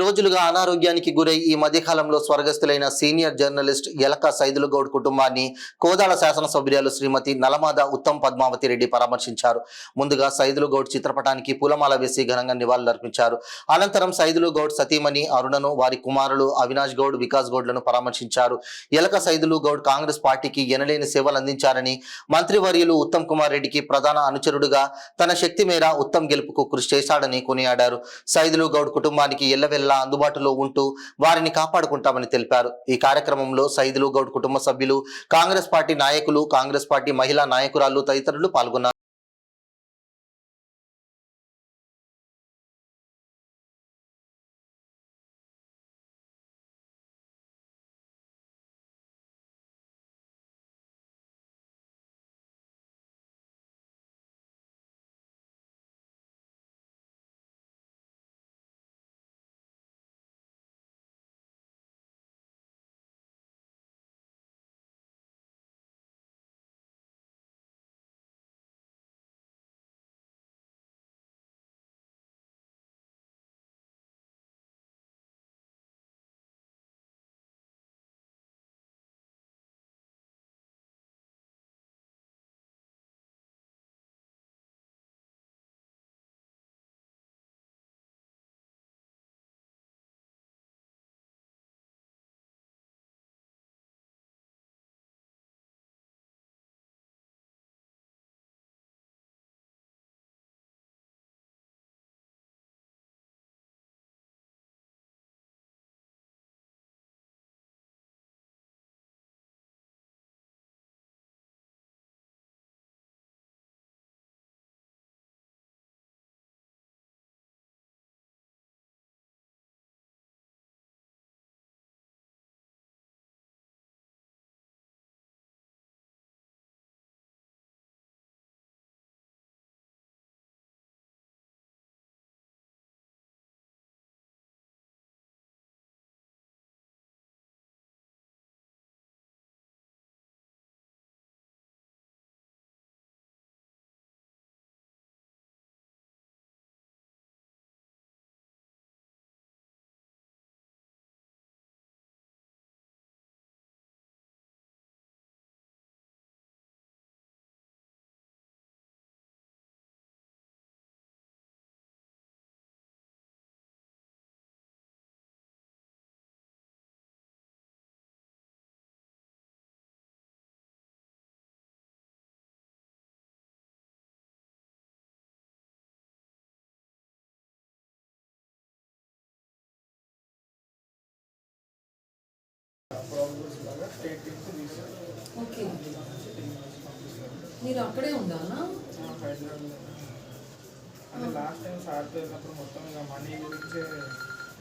రోజులుగా అనారోగ్యానికి గురై ఈ మధ్యకాలంలో స్వర్గస్థులైన సీనియర్ జర్నలిస్ట్ యలక సైదులు గౌడ్ కుటుంబాన్ని కోదాడ శాసనసభ్యురాలు శ్రీమతి నలమాద ఉత్తమ్ పద్మావతి రెడ్డి పరామర్శించారు. ముందుగా సైదులు గౌడ్ చిత్రపటానికి పూలమాల వేసి ఘనంగా నివాళులర్పించారు. అనంతరం సైదులు గౌడ్ సతీమణి అరుణను, వారి కుమారులు అవినాష్ గౌడ్, వికాస్ గౌడ్లను పరామర్శించారు. యలక సైదులు గౌడ్ కాంగ్రెస్ పార్టీకి ఎనలేని సేవలు అందించారని, మంత్రివర్యులు ఉత్తమ్ కుమార్ రెడ్డికి ప్రధాన అనుచరుడుగా తన శక్తి మేర ఉత్తమ్ గెలుపుకు కృషి చేశాడని కొనియాడారు. సైదులు గౌడ్ కుటుంబానికి ఎల్లవెల్లా అందుబాటులో ఉంటూ వారిని కాపాడుకుంటామని తెలిపారు. ఈ కార్యక్రమంలో సైదులు గౌడ్ కుటుంబ సభ్యులు, కాంగ్రెస్ పార్టీ నాయకులు, కాంగ్రెస్ పార్టీ మహిళా నాయకురాలు తదితరులు పాల్గొన్నారు. ఓకే, మీరు అక్కడే ఉండాలా? అంటే లాస్ట్ టైం సార్తో వెళ్ళినప్పుడు మొత్తం ఇక మనీ గురించే,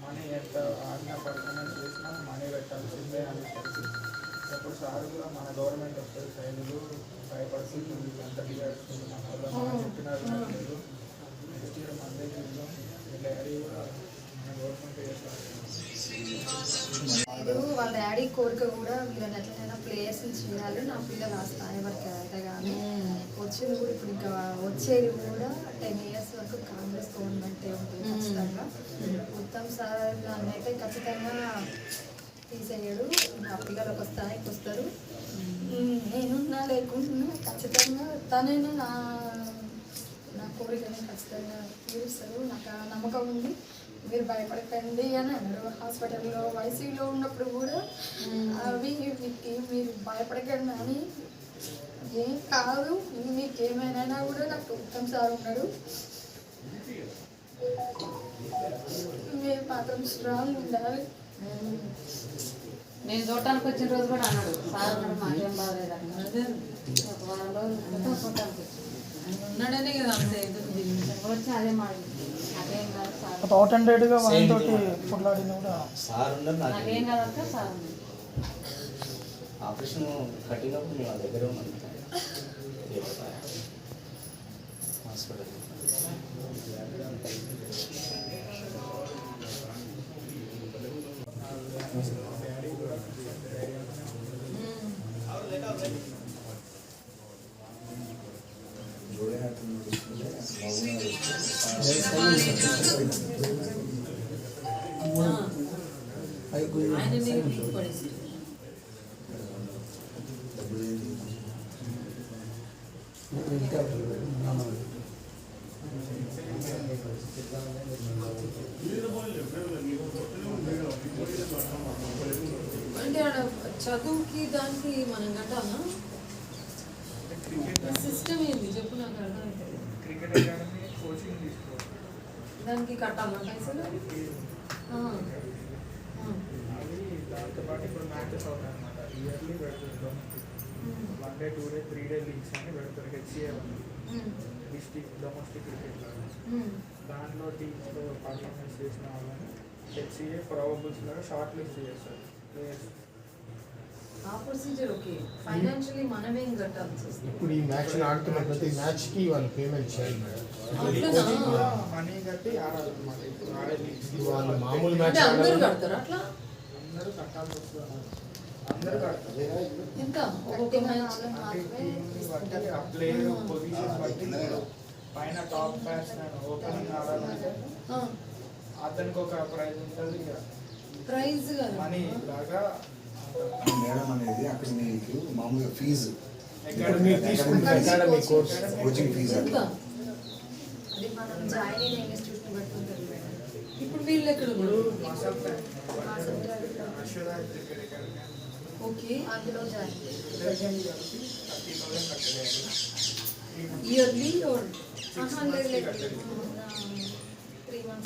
మనీ ఎంత ఆజ్ఞా పర్ఫార్మెన్స్ చేసినా మనీ పెట్టాల్సిందే అని తెలిసి అప్పుడు సార్ కూడా మన గవర్నమెంట్ వస్తుంది, సైన్యులు 5% అంత డిఆర్స్ మన చెప్పినారు. నెక్స్ట్ ఇయర్ మందే చూద్దాం, డాడీ కూడా మన గవర్నమెంట్ చేస్తారు. వాళ్ళ డాడీ కోరిక కూడా వీళ్ళని ఎట్లయినా ప్లేయర్స్ని చేయాలి, నా పిల్లలు ఆ స్థాయి వరకు అయితే కానీ వచ్చింది కూడా ఇప్పుడు ఇంకా వచ్చేది కూడా 10 years వరకు కాంగ్రెస్ గవర్నమెంటే ఉంటుంది ఖచ్చితంగా. ఉత్తమ్ సార్ నన్నైతే ఖచ్చితంగా తీసేయడు, నా పిల్లలు ఒక స్థాయికి వస్తారు. నేనున్నా లేకుంటున్నా ఖచ్చితంగా తనైనా నా కోరికని ఖచ్చితంగా తీరుస్తారు, నాకు ఆ నమ్మకం ఉంది. మీరు భయపడకండి అని అన్నారు. హాస్పిటల్లో వైసీలో ఉన్నప్పుడు కూడా అవి మీరు భయపడకండి అని, ఏం కాదు మీకు ఏమైనా కూడా నాకు ఉత్తమ్ సార్ ఉన్నాడు, మీరు మాత్రం స్ట్రాంగ్ ఉండాలి. నేను చూడటానికి వచ్చిన రోజు కూడా అన్నాడు సార్ ఉన్నాడు, మాకేం బాగాలేదు అన్నాడు. ఒక వారం రోజులు చూడటానికి ఉన్నాడనే కదా అంతే వచ్చి అదే మాట, అదేం కాదు సార్ అవుట్ వాళ్ళతో కొట్లాడిన కూడా సార్ ఉన్నారు. నాకేం కాదంటే సార్ ఉంది. ఆపరేషన్ కట్టినప్పుడు మేము వాళ్ళ దగ్గర ఉన్నాం హాస్పిటల్. ఆయన పడేసి అంటే ఆడ చదువుకి దానికి మనం కట్టాలా సిస్టమ్ ఏంది చెప్పు నాకు అర్థమవుతుంది క్రికెట్ అకాడమీ కోచింగ్ తీసుకోవాలి. దానికి కట్టాలా పైసలు అవి దాంతోపాటు ఇప్పుడు మ్యాచెస్ అవుతాయి అనమాట. ఇయర్లీ పెడుతుంది 1 డే 2 డే 3 డే లీగ్స్ అని పెడతారు. హెచ్సిఏ డిస్టిక్ డొమెస్టిక్ క్రికెట్ లాగా. దాంట్లో టీమ్స్లో పర్ఫార్మెన్స్ చేసిన వాళ్ళని హెచ్సిఏ ప్రాబబుల్స్ లాగా షార్ట్ లిస్ట్ చేస్తారు ప్లేయర్స్. ఆ ప్రొసీజర్ ఓకే. ఫైనాన్షియలీ మనమేం కట్టాల్సి వస్తుంది ఇప్పుడు ఈ మ్యాచ్ ఆడుతున్న ప్రతి మ్యాచ్ కి వాళ్ళు పేమెంట్ చేయాలి మేడం. అట్లా మనీ కట్టి ఆడాలన్నమాట. ఇప్పుడు ఆడే లీగ్స్ వాళ్ళు మామూలు మ్యాచ్ అంటే అందరూ కడతారు అట్లా అందరూ కట్టాల్సి వస్తుంది. అందరూ కడతారు. ఎంత ఒక్కొక్క మ్యాచ్ అంటే టీమ్ని బట్టి ఆ ప్లేయర్ పొజిషన్ బట్టి పైన టాప్ బ్యాట్స్మెన్ ఓపెనింగ్ ఆడాలంటే అతనికి ఒక ప్రైజ్ ఉంటుంది. ఇక ప్రైజ్ కదా మనీ లాగా మేడం అనేది అక్కడ మీకు మామూలుగా ఫీజు ఇక్కడ మీరు తీసుకుంటున్న అకాడమీ కోర్స్ కోచింగ్ ఫీజు ఎంత అది మనం జాయిన్ అయిన ఇన్స్టిట్యూట్ని బట్టి ఉంటుంది మేడం. ఇప్పుడు వీళ్ళు ఎక్కడ ఉన్నారు మసల్ అశ్వరా క్రికెట్ అకాడమీ ఓకే అందులో జాయిన్ కలిపి 30,000 కట్టలేదు. ఇయర్లీ లేదు లేదు